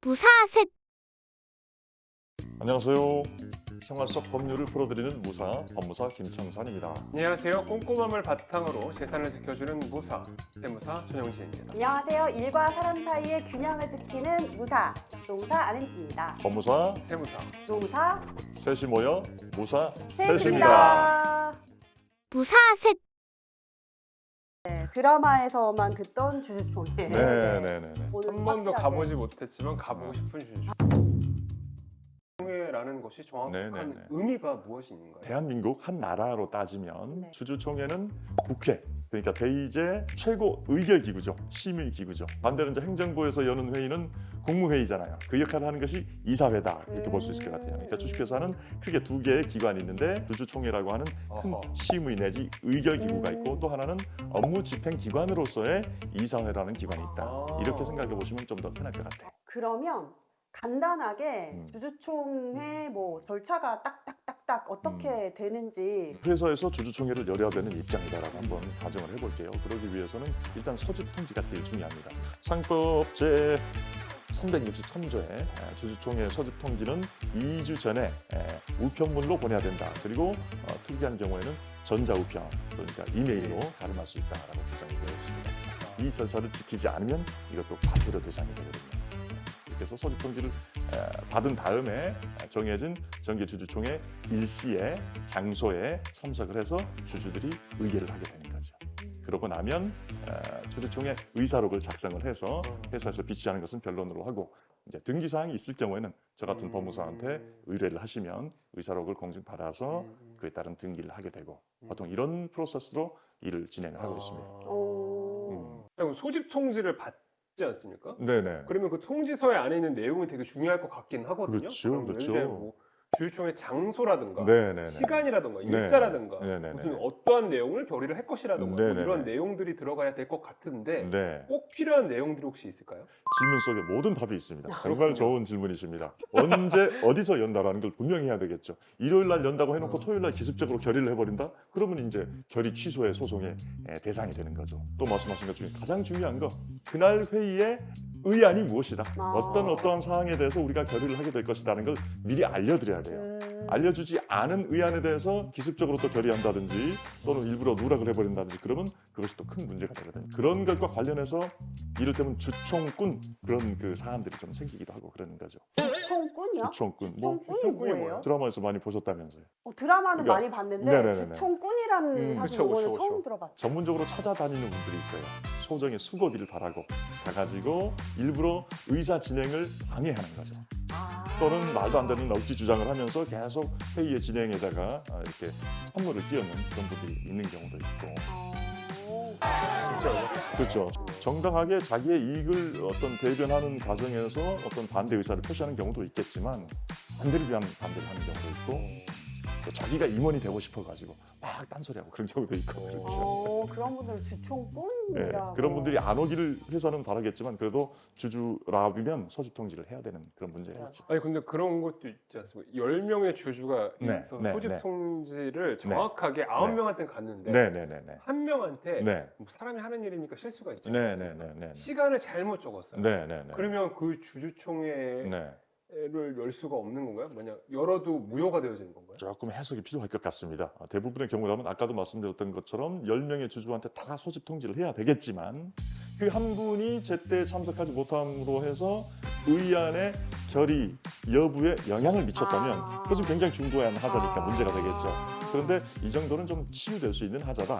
무사셋. 안녕하세요. 생활 속 법률을 풀어드리는 무사, 법무사 김창산입니다. 안녕하세요. 꼼꼼함을 바탕으로 재산을 지켜주는 무사, 세무사 전영진입니다. 안녕하세요. 일과 사람 사이의 균형을 지키는 무사, 농사 안은지입니다. 법무사, 세무사. 농사 셋이 모여 무사 셋입니다. 셋입니다. 무사셋. 네, 드라마에서만 듣던 주주총회. 네네네. 오늘 한 번도 확실하게. 가보지 못했지만 가보고 싶은 주주. 총회라는 것이 정확한 네네네. 의미가 무엇인가요? 대한민국 한 나라로 따지면 네. 주주총회는 국회, 그러니까 대의제 최고 의결기구죠. 시민기구죠. 반대로 이제 행정부에서 여는 회의는 국무회의잖아요. 그 역할을 하는 것이 이사회다 이렇게 볼 수 있을 것 같아요. 그러니까 주식회사는 크게 두 개의 기관이 있는데 주주총회라고 하는 큰 어허. 심의 내지 의결기구가 있고 또 하나는 업무 집행기관으로서의 이사회라는 기관이 있다. 아. 이렇게 생각해 보시면 좀 더 편할 것 같아요. 그러면 간단하게 음. 주주총회 뭐 절차가 딱딱딱딱 어떻게 되는지 회사에서 주주총회를 열어야 되는 입장이다라고 한번 가정을 해볼게요. 그러기 위해서는 일단 소집 통지가 제일 중요합니다. 상법 제 363조에 주주총회 소집 통지는 2주 전에 우편물로 보내야 된다. 그리고 특이한 경우에는 전자우편, 그러니까 이메일로 가름할 수 있다라고 규정이 되어 있습니다. 이 절차를 지키지 않으면 이것도 과태료 대상이 되거든요. 그래서 소집 통지를 받은 다음에 정해진 정기주주총회 일시에 장소에 참석을 해서 주주들이 의결을 하게 되는 거죠. 그러고 나면 주주총회 의사록을 작성을 해서 회사에서 비치하는 것은 변론으로 하고 이제 등기 사항이 있을 경우에는 저 같은 법무사한테 의뢰를 하시면 의사록을 공증받아서 그에 따른 등기를 하게 되고 보통 이런 프로세스로 일을 진행을 하고 있습니다. 그럼 소집 통지를 받지 않습니까? 네네. 그러면 그 통지서에 안에 있는 내용이 되게 중요할 것 같긴 하거든요. 그렇죠, 그럼 그렇죠. 예를 들면 뭐 주주총회 장소라든가 네네네. 시간이라든가 네. 일자라든가 네네네. 무슨 어떠한 내용을 결의를 할 것이라든가 뭐 네네네. 이런 내용들이 들어가야 될 것 같은데 네. 꼭 필요한 내용들이 혹시 있을까요? 질문 속에 모든 답이 있습니다. 정말 그렇군요. 좋은 질문이십니다. 언제 어디서 연다라는 걸 분명히 해야 되겠죠. 일요일 날 연다고 해놓고 토요일 날 기습적으로 결의를 해버린다? 그러면 이제 결의 취소의 소송의 대상이 되는 거죠. 또 말씀하신 것 중에 가장 중요한 거 그날 회의의 의안이 무엇이다. 어떠한 사항에 대해서 우리가 결의를 하게 될 것이라는 걸 미리 알려드려야 돼요. 알려주지 않은 의안에 대해서 기습적으로 또 결의한다든지 또는 일부러 누락을 해버린다든지 그러면 그것이 또 큰 문제가 되거든요. 그런 것과 관련해서 이를테면 주총꾼 그런 그 사안들이 좀 생기기도 하고 그러는 거죠. 주총꾼이요? 주총꾼 주총꾼이 주총꾼이 뭐예요? 드라마에서 많이 보셨다면서요. 드라마는 그러니까- 많이 봤는데 네네네네. 주총꾼이라는 사실 그쵸, 이거는 그쵸, 처음 그쵸. 들어봤죠. 전문적으로 찾아다니는 분들이 있어요. 소정의 수고비를 바라고 가가지고 일부러 의사 진행을 방해하는 거죠. 또는 말도 안 되는 억지 주장을 하면서 계속 회의의 진행에다가 이렇게 찬물을 끼얹는 그런 분들이 있는 경우도 있고. 진짜요? 그렇죠. 정당하게 자기의 이익을 어떤 대변하는 과정에서 어떤 반대 의사를 표시하는 경우도 있겠지만 반대를 위한 반대를 하는 경우도 있고 또 자기가 임원이 되고 싶어가지고 막 딴소리하고 그런 경우도 있고 그렇죠. 그런 분들 네, 주총꾼이라고. 그런 분들이 안 오기를 회사는 바라겠지만 그래도 주주랍이면 소집 통지를 해야 되는 그런 문제가 있죠. 아니 근데 그런 것도 있지 않습니까? 10명의 주주가 네, 있어서 네, 소집 네. 통지를 정확하게 9명한테 갔는데 네네네네. 한 명한테 네. 뭐 사람이 하는 일이니까 실수가 있지 않습니까? 네네네네. 시간을 잘못 적었어요. 네네네. 그러면 그 주주총회를 네. 열 수가 없는 건가요? 만약 열어도 무효가 되어지는 건가요? 조금 해석이 필요할 것 같습니다. 대부분의 경우라면 아까도 말씀드렸던 것처럼 10명의 주주한테 다 소집 통지를 해야 되겠지만 그 한 분이 제때 참석하지 못함으로 해서 의안의 결의 여부에 영향을 미쳤다면 그것은 굉장히 중대한 하자니까 문제가 되겠죠. 그런데 이 정도는 좀 치유될 수 있는 하자다.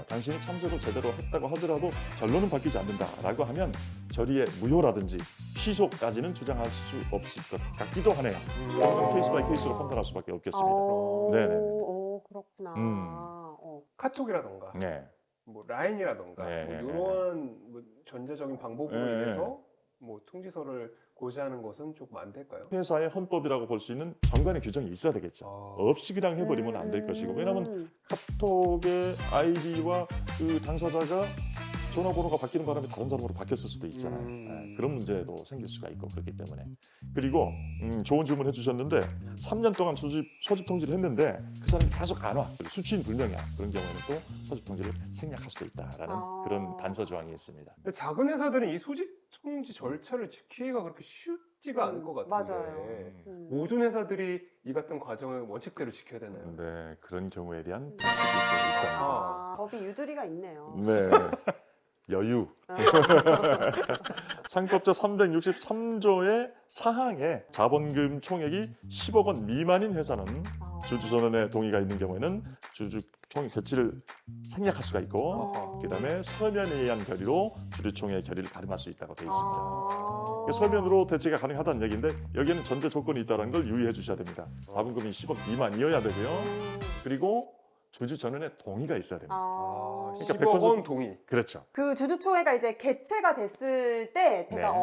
당신이 참석을 제대로 했다고 하더라도 결론은 바뀌지 않는다라고 하면 결의의 무효라든지 취소까지는 주장할 수 없을 것 같기도 하네요. 케이스 바이 케이스로 판단할 수밖에 없겠습니다. 네네. 그렇구나. 카톡이라던가 네. 뭐 라인이라던가 네, 뭐 이러한 뭐 전자적인 방법으로 네, 인해서 뭐 통지서를 고지하는 것은 조금 안 될까요? 회사의 헌법이라고 볼 수 있는 정관의 규정이 있어야 되겠죠. 없이 그냥 해버리면 안 될 것이고 왜냐하면 카톡의 아이디와 그 당사자가 전화번호가 바뀌는 바람에 다른 사람으로 바뀌었을 수도 있잖아요. 그런 문제도 생길 수가 있고 그렇기 때문에. 그리고 좋은 질문 해주셨는데 3년 동안 소집 통지를 했는데 그 사람이 계속 안 와. 수취인 불명이야. 그런 경우에는 또 소집 통지를 생략할 수도 있다라는 그런 단서 조항이 있습니다. 근데 작은 회사들은 이 소집 통지 절차를 지키기가 그렇게 쉽지가 않을 것 같은데 맞아요. 모든 회사들이 이 같은 과정을 원칙대로 지켜야 되나요? 네, 그런 경우에 대한 단식이 또 있답니다. 아, 법이 유두리가 있네요. 네. 여유. 상법제 363조의 사항에 자본금 총액이 10억 원 미만인 회사는 주주전원의 동의가 있는 경우에는 주주총회 개최를 생략할 수가 있고 그다음에 서면에 의한 결의로 주주총회 결의를 가름할 수 있다고 되어 있습니다. 서면으로 대체가 가능하다는 얘기인데 여기에는 전제 조건이 있다는 걸 유의해 주셔야 됩니다. 자본금이 10억 미만이어야 되고요. 그리고 주주 전원의 동의가 있어야 됩니다. 그러니까 10억 100% 원 동의. 그렇죠. 그 주주총회가 이제 개최가 됐을 때 제가 네.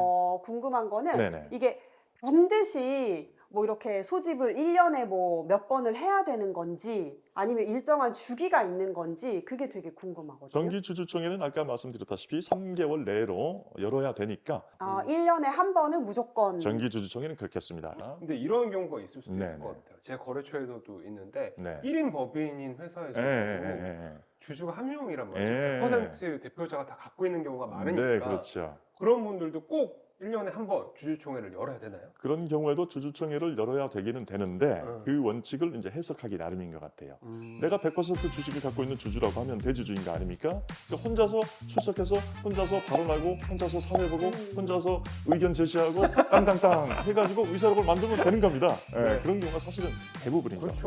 궁금한 거는 네네. 이게 반드시 뭐 이렇게 소집을 1년에 뭐 몇 번을 해야 되는 건지 아니면 일정한 주기가 있는 건지 그게 되게 궁금하거든요. 정기 주주총회는 아까 말씀드렸다시피 3개월 내로 열어야 되니까 1년에 한 번은 무조건 정기 주주총회는 그렇게 했습니다. 근데 이런 경우가 있을 수도 있을 네네. 것 같아요. 제 거래처에서도 있는데 네. 1인 법인인 회사에서도 예. 주주가 한 명이란 예. 말이에요. 100% 대표자가 다 갖고 있는 경우가 많으니까 네, 그렇죠. 그런 분들도 꼭 1년에 한 번 주주총회를 열어야 되나요? 그런 경우에도 주주총회를 열어야 되기는 되는데 그 원칙을 이제 해석하기 나름인 것 같아요. 내가 100% 주식을 갖고 있는 주주라고 하면 대주주인가 아닙니까? 그러니까 혼자서 출석해서 혼자서 발언하고 혼자서 사회 보고 혼자서 의견 제시하고 땅땅땅 해가지고 의사록을 만들면 되는 겁니다. 예, 네. 그런 경우가 사실은 대부분이죠. 그렇죠.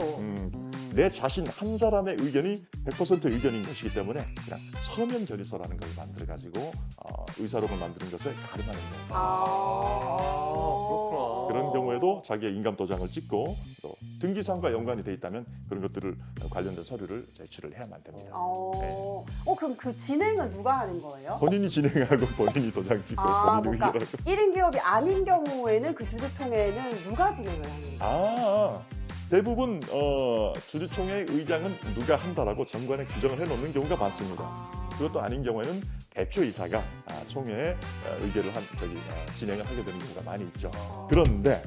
내 자신 한 사람의 의견이 100% 의견인 것이기 때문에 그냥 서면 결의서라는 걸 만들어가지고 의사록을 만드는 것을 가름하는 경우가 그렇구나. 그런 경우에도 자기의 인감 도장을 찍고 또 등기사항과 연관이 돼 있다면 그런 것들을 관련된 서류를 제출을 해야만 됩니다. 그럼 그 진행은 누가 하는 거예요? 본인이 진행하고 본인이 도장 찍고 본인이 그러니까 의결하고. 1인 기업이 아닌 경우에는 그 주주총회는 누가 진행을 하는 거예요? 대부분 주주총회 의장은 누가 한다라고 정관에 규정을 해놓는 경우가 많습니다. 그것도 아닌 경우에는 대표이사가 총회에 의결을 진행을 하게 되는 경우가 많이 있죠. 그런데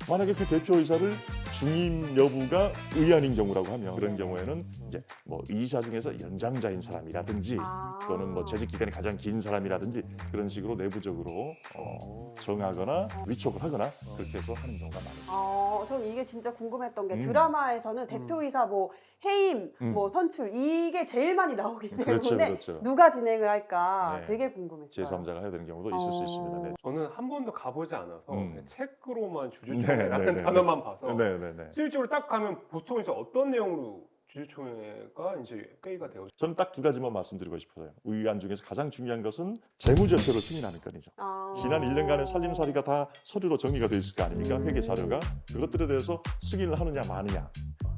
만약에 그 대표이사를 중임 여부가 의안인 경우라고 하면 그런 경우에는 이제 뭐 이사 중에서 연장자인 사람이라든지 또는 뭐 재직 기간이 가장 긴 사람이라든지 그런 식으로 내부적으로 정하거나 위촉을 하거나 그렇게 해서 하는 경우가 많습니다. 저는 이게 진짜 궁금했던 게 드라마에서는 대표이사 뭐 해임, 뭐 선출 이게 제일 많이 나오기 때문에 그렇죠. 누가 진행을 할까 네. 되게 궁금했어요. 제3자가 해야 되는 경우도 있을 수 있습니다. 네. 저는 한 번도 가보지 않아서 책으로만 네, 주주총회라는 네, 단어만 봐서 네네네. 실제로 딱 가면 보통 이제 어떤 내용으로 주주총회가 이제 회의가 되어 저는 딱 두 가지만 말씀드리고 싶어요. 의안 중에서 가장 중요한 것은 재무제표를 승인하는 건이죠. 지난 1년간의 살림살이가 다 서류로 정리가 되어 있을 거 아닙니까? 회계 자료가. 그것들에 대해서 승인을 하느냐 마느냐.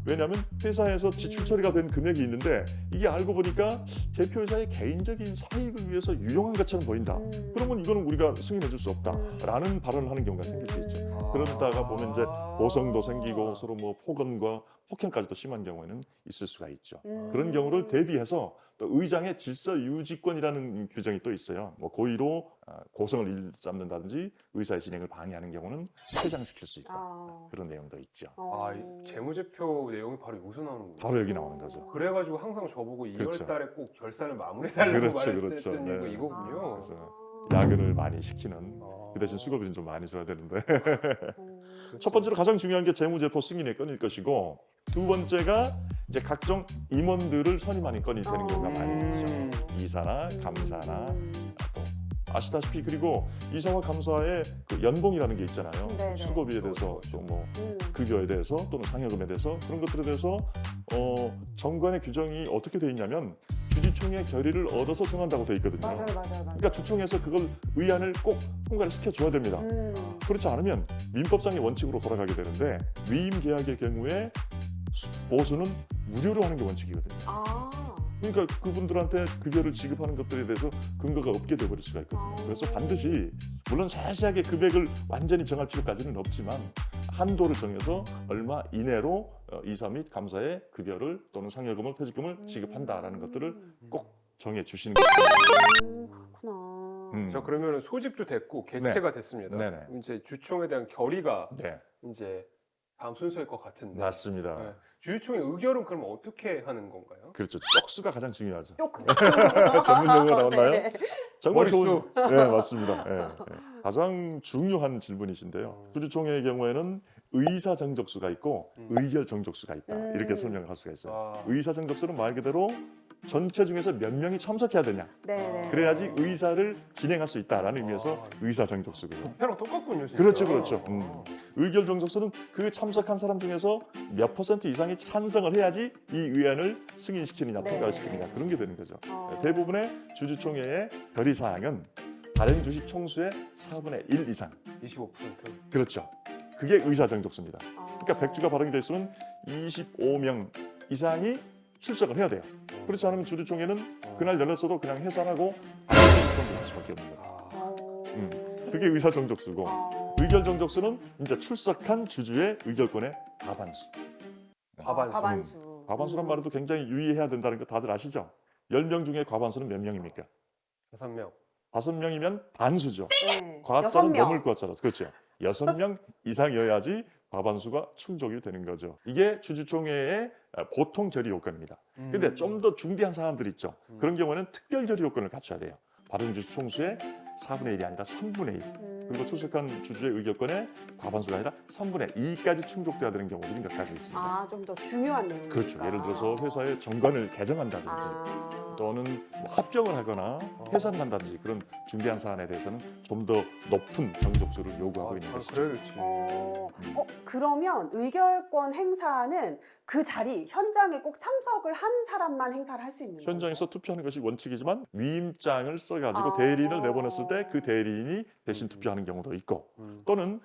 왜냐하면 회사에서 지출 처리가 된 금액이 있는데 이게 알고 보니까 대표이사의 개인적인 사익을 위해서 유용한 것처럼 보인다. 그러면 이거는 우리가 승인해 줄 수 없다라는 발언을 하는 경우가 생길 수 있죠. 그러다가 보면 이제 고성도 생기고 서로 뭐 폭언과 폭행까지도 심한 경우에는 있을 수가 있죠. 그런 경우를 대비해서 또 의장의 질서 유지권이라는 규정이 또 있어요. 뭐 고의로 고성을 일삼는다든지 의사의 진행을 방해하는 경우는 퇴장시킬 수 있고 그런 내용도 있죠. 이 재무제표 내용이 바로 여기서 나오는 거예요. 바로 여기 나오는 거죠. 그래가지고 항상 저보고 2월 그렇죠. 달에 꼭 결산을 마무리해달라고 그렇죠. 말했었던 이유가 네. 이거군요. 그래서 야근을 많이 시키는 그 대신 수고비는 좀 많이 줘야 되는데 첫 번째로 가장 중요한 게 재무제표 승인의 건일 것이고 두 번째가 이제 각종 임원들을 선임하는 건이 되는 경우가 많이 있죠. 이사나 감사나 또 아시다시피 그리고 이사와 감사의 그 연봉이라는 게 있잖아요. 네네. 수고비에 대해서 또 뭐 급여에 대해서 또는 상여금에 대해서 그런 것들에 대해서 정관의 규정이 어떻게 돼 있냐면 주주총회 결의를 얻어서 정한다고 돼 있거든요. 맞아요. 그러니까 주총에서 그걸 의안을 꼭 통과를 시켜줘야 됩니다. 그렇지 않으면 민법상의 원칙으로 돌아가게 되는데 위임 계약의 경우에 보수는 무료로 하는 게 원칙이거든요. 그러니까 그분들한테 급여를 지급하는 것들에 대해서 근거가 없게 되어버릴 수가 있거든요. 그래서 반드시 물론 세세하게 금액을 완전히 정할 필요까지는 없지만 한도를 정해서 얼마 이내로 이사 및 감사의 급여를 또는 상여금을 퇴직금을 지급한다라는 것들을 꼭 정해 주시는 거죠. 그렇구나. 저 그러면 소집도 됐고 개최가 됐습니다. 네네. 이제 주총에 대한 결의가 네. 이제 다음 순서일 것 같은데. 맞습니다. 네. 주주총회 의결은 그럼 어떻게 하는 건가요? 그렇죠. 쪽수가 가장 중요하죠. 조금 전문 용어 나왔나요? 네. 정말 좋은. 머릿수. 네, 맞습니다. 네, 네. 가장 중요한 질문이신데요. 주주총회의 경우에는 의사 정족수가 있고 의결 정족수가 있다. 이렇게 설명을 할 수가 있어요. 아, 의사 정족수는 말 그대로 전체 중에서 몇 명이 참석해야 되냐. 네네. 그래야지 의사를 진행할 수 있다라는 의미에서 아. 의사 정족수고요. 부패랑 똑같군요. 진짜. 그렇죠, 그렇죠. 아. 의결 정족수는 그 참석한 사람 중에서 몇 % 이상이 찬성을 해야지 이 의안을 승인시키느냐, 네. 통과를 시키느냐 그런 게 되는 거죠. 어. 대부분의 주주총회의 결의 사항은 발행 주식 총수의 4분의 1 이상. 25%. 그렇죠. 그게 의사 정족수입니다. 어. 그러니까 100주가 발행이 됐으면 25명 이상이 출석을 해야 돼요. 그렇지 않으면 주주총회는 그날 열렸어도 그냥 해산하고 할 수밖에 없는 거예요. 아, 어. 그게 의사 정족수고 어. 의결 정족수는 이제 출석한 주주의 의결권의 과반수. 과반수. 과반수. 과반수란 말도 굉장히 유의해야 된다는 거 다들 아시죠? 10명 중에 과반수는 몇 명입니까? 5명. 5명이면 반수죠. 네. 과자는 6명. 넘을 과자라서 그렇죠. 6명 이상이어야지 과반수가 충족이 되는 거죠. 이게 주주총회의 보통 결의 요건입니다. 근데 좀 더 중대한 사안들 있죠. 그런 경우에는 특별 결의 요건을 갖춰야 돼요. 발행 주식 총수의 4분의 1이 아니라 3분의 1. 그리고 출석한 주주의 의결권의 과반수가 아니라 3분의 2까지 충족돼야 되는 경우들이 몇 가지 있습니다. 아, 좀 더 중요한 내용이니까. 그렇죠. 예를 들어서 회사의 정관을 개정한다든지 아. 또는 뭐 합병을 하거나 해산한다든지 그런 중대한 사안에 대해서는 좀 더 높은 정족수를 요구하고 있는 것이죠. 그래야겠지. 그러면 의결권 행사는 그 자리 현장에 꼭 참석을 한 사람만 행사를 할 수 있는 거예요? 현장에서 투표하는 것이 원칙이지만 위임장을 써가지고 아. 대리인을 내보냈을 때 그 대리인이 대신 투표하는 경우도 있고 또는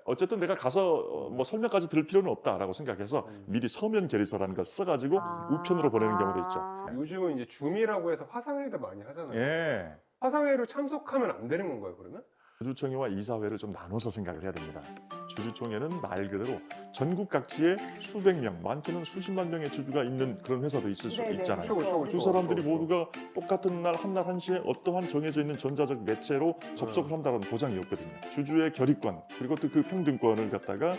어쨌든 내가 가서 뭐 설명까지 들을 필요는 없다라고 생각해서 미리 서면 결의서라는 걸 써가지고 우편으로 보내는 경우도 있죠. 요즘은 이제 줌이라고 해서 화상회의도 많이 하잖아요. 예. 화상회의로 참석하면 안 되는 건가요, 그러면? 주주총회와 이사회를 좀 나눠서 생각을 해야 됩니다. 주주총회는 말 그대로 전국 각지에 수백 명, 많게는 수십만 명의 주주가 있는 그런 회사도 있을 수 네네. 있잖아요. 그렇죠, 그 사람들이 모두가 똑같은 날 한시에 어떠한 정해져 있는 전자적 매체로 접속을 한다는 보장이 없거든요. 주주의 결의권 그리고 또 그 평등권을 갖다가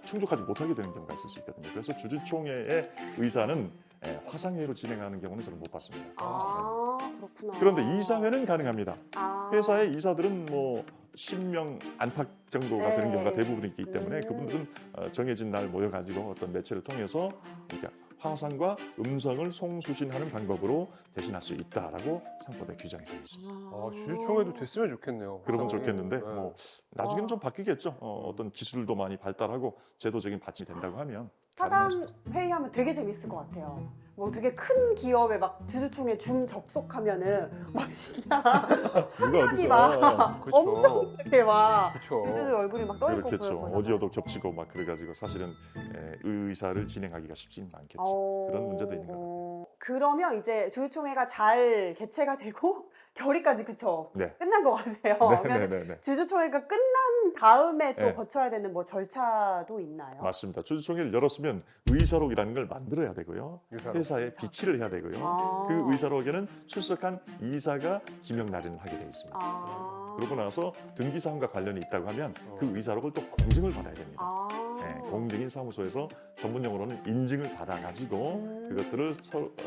충족하지 못하게 되는 경우가 있을 수 있거든요. 그래서 주주총회의 의사는 화상회의로 진행하는 경우는 저는 못 봤습니다. 아, 그렇구나. 그런데 이사회는 가능합니다. 아. 회사의 이사들은 뭐 10명 안팎 정도가 네. 되는 경우가 대부분이기 때문에 그분들은 정해진 날 모여가지고 어떤 매체를 통해서 그러니까 화상과 음성을 송수신하는 방법으로 대신할 수 있다라고 상법에 규정이 되어 있습니다. 주주총회도 됐으면 좋겠네요. 그러면 화상회의. 좋겠는데 네. 뭐 나중에는 좀 바뀌겠죠. 어떤 기술도 많이 발달하고 제도적인 받침이 된다고 하면 화상 가능할 수도 있어요. 회의하면 되게 재밌을 것 같아요. 뭐 되게 큰 기업에 막 주주총회 줌 접속하면은 막 진짜 화면이 어디서 막 그쵸. 엄청나게 막 그렇죠. 주주들 얼굴이 막 떠 있고 그렇겠죠. 오디오도 겹치고 막 그래가지고 사실은 의사를 진행하기가 쉽지는 않겠죠. 그런 문제도 있는 것 같아요. 그러면 이제 주주총회가 잘 개최가 되고 결의까지 그쵸? 네. 끝난 것 같아요. 그러면 네네네. 주주총회가 끝난 다음에 또 네. 거쳐야 되는 뭐 절차도 있나요? 맞습니다. 주주총회를 열었으면 의사록이라는 걸 만들어야 되고요. 의사록. 회사에 비치를 해야 되고요. 아. 그 의사록에는 출석한 이사가 기명 날인을 하게 되어 있습니다. 아. 그러고 나서 등기 사항과 관련이 있다고 하면 그 의사록을 또 공증을 받아야 됩니다. 아. 공증인 사무소에서 전문용어로는 인증을 받아가지고 그것들을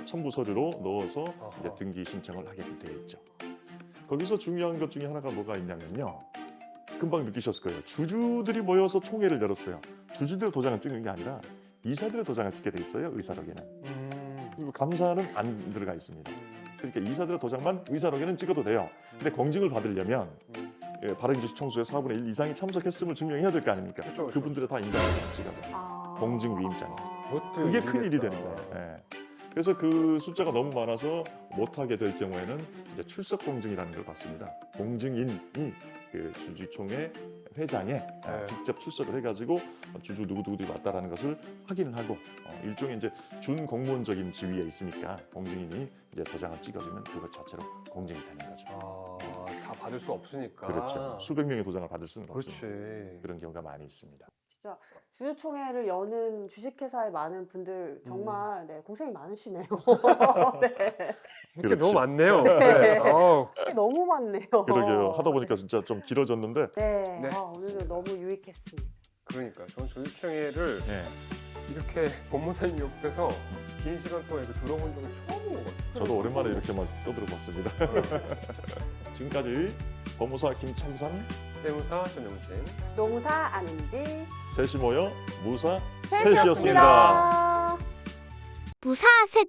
첨부 서류로 넣어서 이제 등기 신청을 하게 되어 있죠. 거기서 중요한 것 중에 하나가 뭐가 있냐면요. 금방 느끼셨을 거예요. 주주들이 모여서 총회를 열었어요. 주주들 도장을 찍는 게 아니라 이사들의 도장을 찍게 돼 있어요. 의사록에는. 그리고 감사는 안 들어가 있습니다. 그러니까 이사들의 도장만 의사록에는 찍어도 돼요. 근데 공증을 받으려면 발행주식 총수의 4분의 1 이상이 참석했음을 증명해야 될 거 아닙니까? 그렇죠, 그분들의 다 인정을 찍어야 돼요. 공증 위임장에. 그게 큰 일이 되는 거예요. 예. 그래서 그 숫자가 너무 많아서 못하게 될 경우에는 이제 출석 공증이라는 걸 받습니다. 공증인이 그 주주총회 회장에 직접 출석을 해가지고 주주 누구누구들이 왔다라는 것을 확인을 하고 일종의 이제 준 공무원적인 지위에 있으니까 공증인이 이제 도장을 찍어주면 그것 자체로 공증이 되는 거죠. 다 받을 수 없으니까. 그렇죠. 수백 명의 도장을 받을 수는 그렇지. 없습니다. 그런 경우가 많이 있습니다. 진짜 주주총회를 여는 주식회사의 많은 분들 정말 네, 고생이 많으시네요. 네. 이게 그렇죠. 너무 많네요. 네. 어우, 너무 많네요. 그러게요. 하다 보니까 진짜 좀 길어졌는데 네, 네. 오늘도 너무 유익했습니다. 그러니까 저는 조주총회를 예. 이렇게 법무사님 옆에서 긴 시간 동안 이렇게 들어본 적은 처음인 것 같아요. 저도 오랜만에 이렇게 막 떠들어봤습니다. 지금까지 법무사 김창산 세무사 전영진. 노무사 안은지 셋이 모여 무사 셋이었습니다. 셋이었습니다. 무사 셋